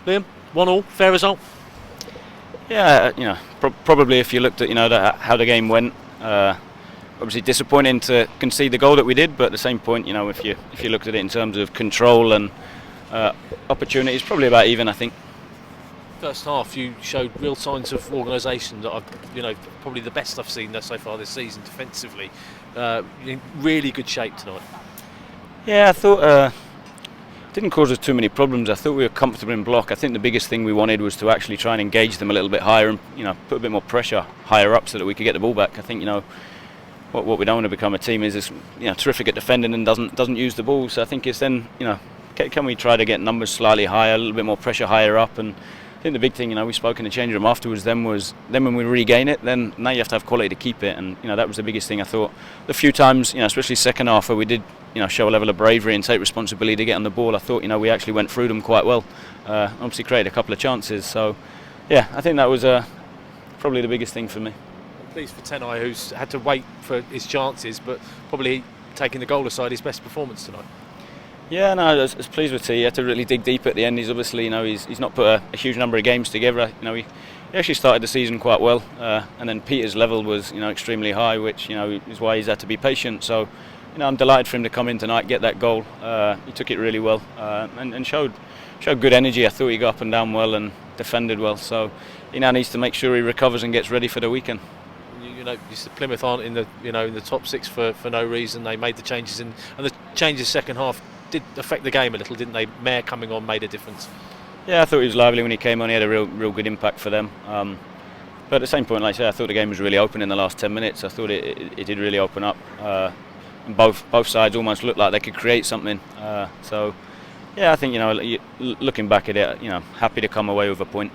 Liam, 1-1, fair result. Yeah, probably if you looked at how the game went, obviously disappointing to concede the goal that we did, but at the same point, if you looked at it in terms of control and opportunities, probably about even, I think. First half, you showed real signs of organisation that probably the best I've seen so far this season defensively. In really good shape tonight. Yeah, I thought didn't cause us too many problems. I thought we were comfortable in block. I think the biggest thing we wanted was to actually try and engage them a little bit higher and put a bit more pressure higher up so that we could get the ball back. I think what we don't want to become a team is terrific at defending and doesn't use the ball. So I think it's then can we try to get numbers slightly higher, a little bit more pressure higher up. And I think the big thing we spoke in the change room afterwards then when we regain it, then now you have to have quality to keep it, and that was the biggest thing. I thought the few times especially second half where we did show a level of bravery and take responsibility to get on the ball, I thought we actually went through them quite well. Obviously created a couple of chances, so yeah, I think that was probably the biggest thing for me. I'm pleased for Tenai, who's had to wait for his chances, but probably taking the goal aside, his best performance tonight. Yeah, no, I was pleased with T. He had to really dig deep at the end. He's obviously, he's not put a huge number of games together. He actually started the season quite well, and then Peter's level was, extremely high, which, is why he's had to be patient. So, I'm delighted for him to come in tonight, get that goal. He took it really well, and showed good energy. I thought he got up and down well and defended well. So, he now needs to make sure he recovers and gets ready for the weekend. Plymouth aren't in the top six for no reason. They made the changes and the changes second half did affect the game a little, didn't they? Mayer coming on made a difference. Yeah, I thought he was lively when he came on. He had a real good impact for them. But at the same point, like I said, I thought the game was really open in the last 10 minutes. I thought it did really open up. And both sides almost looked like they could create something. So, yeah, I think looking back at it, happy to come away with a point.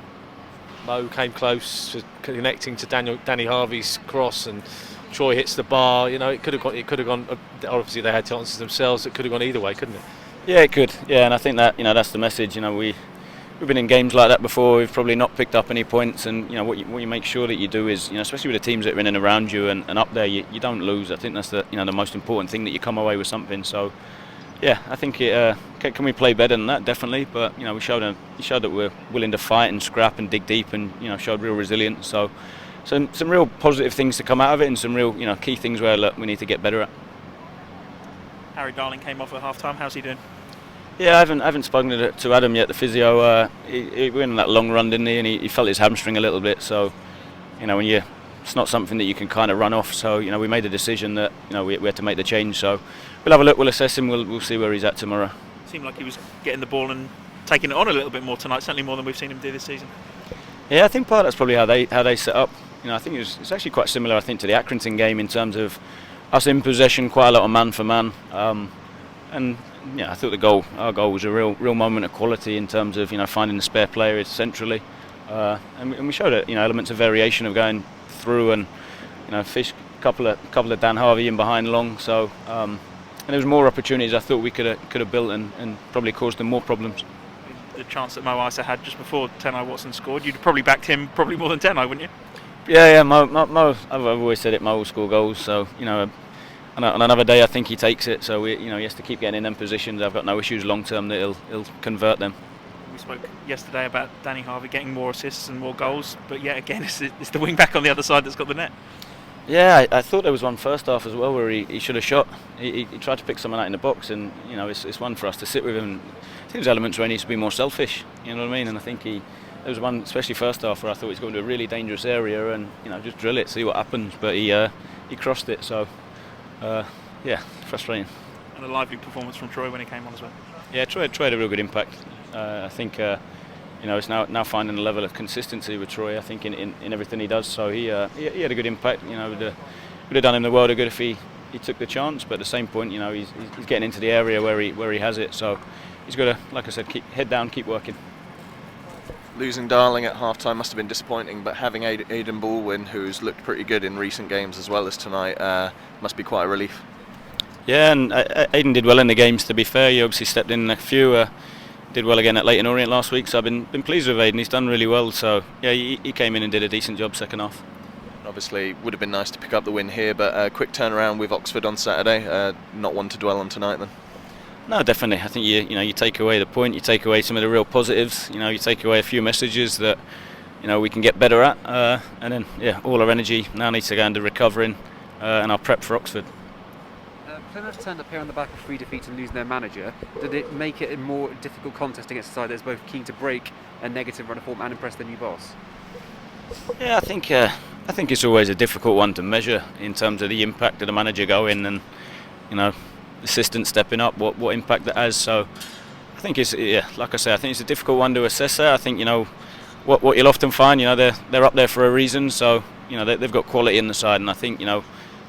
Mo came close to connecting to Danny Harvey's cross, and Troy hits the bar. It could have gone. Obviously, they had chances themselves. It could have gone either way, couldn't it? Yeah, it could. Yeah, and I think that that's the message. We've been in games like that before. We've probably not picked up any points, and what you make sure that you do is, especially with the teams that are in and around you and up there, you don't lose. I think that's the the most important thing, that you come away with something. So, yeah, I think can we play better than that? Definitely, but we showed that we're willing to fight and scrap and dig deep, and showed real resilience. So, some real positive things to come out of it, and some real key things where we need to get better at. Harry Darling came off at half time. How's he doing? Yeah, I haven't spoken to Adam yet, the physio. He went on that long run, didn't he? And he felt his hamstring a little bit. So, it's not something that you can kind of run off. So, we made a decision that we had to make the change. So, we'll have a look. We'll assess him. We'll see where he's at tomorrow. Seemed like he was getting the ball and taking it on a little bit more tonight. Certainly more than we've seen him do this season. Yeah, I think part of that's probably how they set up. I think it's actually quite similar, I think, to the Accrington game in terms of us in possession, quite a lot of man for man. And I thought our goal was a real moment of quality in terms of finding the spare player centrally, and we showed elements of variation of going through and fish a couple of Dan Harvey in behind long. So and there was more opportunities I thought we could have built and probably caused them more problems. The chance that Mo Isa had just before Tenai Watson scored, you'd probably backed him probably more than Tenai, wouldn't you? Yeah, Mo. I've always said it. Mo will score goals. So on another day, I think he takes it. So he has to keep getting in them positions. I've got no issues long term that he'll convert them. We spoke yesterday about Danny Harvey getting more assists and more goals, but yet again, it's the wing back on the other side that's got the net. Yeah, I thought there was one first half as well where he should have shot. He tried to pick someone out in the box, and it's one for us to sit with him. I think there's elements where he needs to be more selfish. You know what I mean? And I think there was one, especially first half, where I thought he's going to a really dangerous area and just drill it, see what happens. But he crossed it. So yeah, frustrating. And a lively performance from Troy when he came on as well. Yeah, Troy had a real good impact. I think it's now finding a level of consistency with Troy. I think in everything he does. So he had a good impact. Would have done him the world of good if he took the chance. But at the same point, he's getting into the area where he has it. So he's got to, like I said, keep head down, keep working. Losing Darling at half-time must have been disappointing, but having Aidan Baldwin, who's looked pretty good in recent games as well as tonight, must be quite a relief. Yeah, and Aidan did well in the games, to be fair. He obviously stepped in a few, did well again at Leyton Orient last week, so I've been pleased with Aidan. He's done really well, so yeah, he came in and did a decent job second half. Obviously, would have been nice to pick up the win here, but a quick turnaround with Oxford on Saturday. Not one to dwell on tonight then? No, definitely. I think you take away the point, you take away some of the real positives. You take away a few messages that we can get better at, and then all our energy now needs to go into recovering and our prep for Oxford. Plymouth turned up here on the back of 3 defeats and losing their manager. Did it make it a more difficult contest against a side that's both keen to break a negative run of form and impress their new boss? Yeah, I think it's always a difficult one to measure in terms of the impact of the manager going and assistant stepping up, what impact that has. So I think like I say, I think it's a difficult one to assess there. I think what you'll often find, they're up there for a reason. So they've got quality in the side, and I think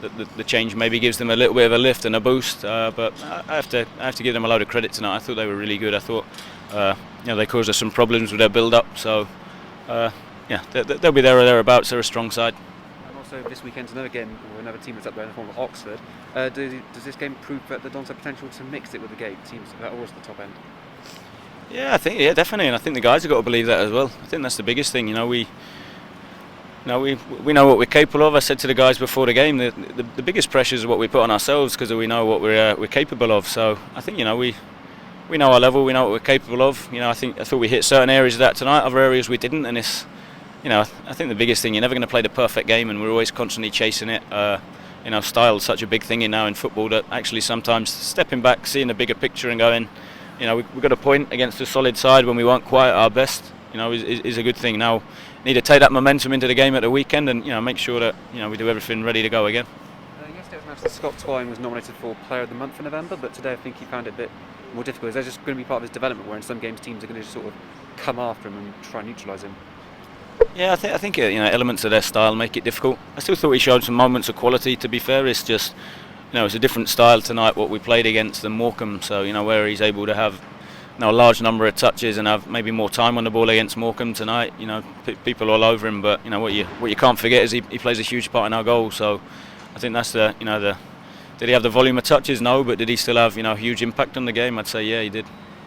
the change maybe gives them a little bit of a lift and a boost. But I have to give them a load of credit tonight. I thought they were really good. I thought they caused us some problems with their build-up. So they'll be there or thereabouts. They're a strong side. So this weekend's another team that's up there in the form of Oxford. Does this game prove that the Dons have potential to mix it with the teams that are always at the top end? Yeah, I think definitely, and I think the guys have got to believe that as well. I think that's the biggest thing. We know what we're capable of. I said to the guys before the game that the biggest pressure is what we put on ourselves because we know what we're capable of. So I think we know our level, we know what we're capable of. I thought we hit certain areas of that tonight, other areas we didn't, and it's. I think the biggest thing, you're never going to play the perfect game, and we're always constantly chasing it. Style is such a big thing now in football that actually sometimes stepping back, seeing the bigger picture and going, we've got a point against a solid side when we weren't quite at our best, is a good thing. Now, need to take that momentum into the game at the weekend and, make sure that, we do everything ready to go again. Yesterday was announced that Scott Twine was nominated for Player of the Month in November, but today I think he found it a bit more difficult. Is that just going to be part of his development, where in some games teams are going to just sort of come after him and try and neutralise him? Yeah, I think elements of their style make it difficult. I still thought he showed some moments of quality. To be fair, it's just it's a different style tonight what we played against than Morecambe. So where he's able to have a large number of touches and have maybe more time on the ball against Morecambe tonight. People all over him, but what you can't forget is he plays a huge part in our goal. So I think that's did he have the volume of touches? No, but did he still have huge impact on the game? I'd say yeah, he did.